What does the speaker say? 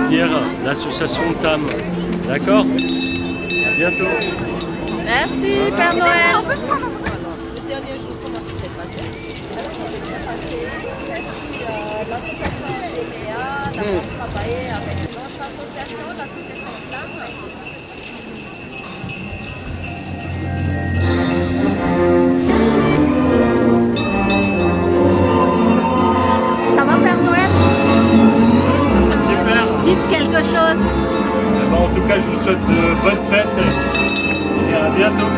soutenir l'association TAM. D'accord? À bientôt. Merci, Père Noël. Le dernier jour, comment ça s'est passé? L'association GPA d'avoir travaillé avec notre association, l'association TAM. Ça va, Père Noël? C'est super. Dites quelque chose. Eh ben, en tout cas, je vous souhaite de bonnes fêtes et à bientôt.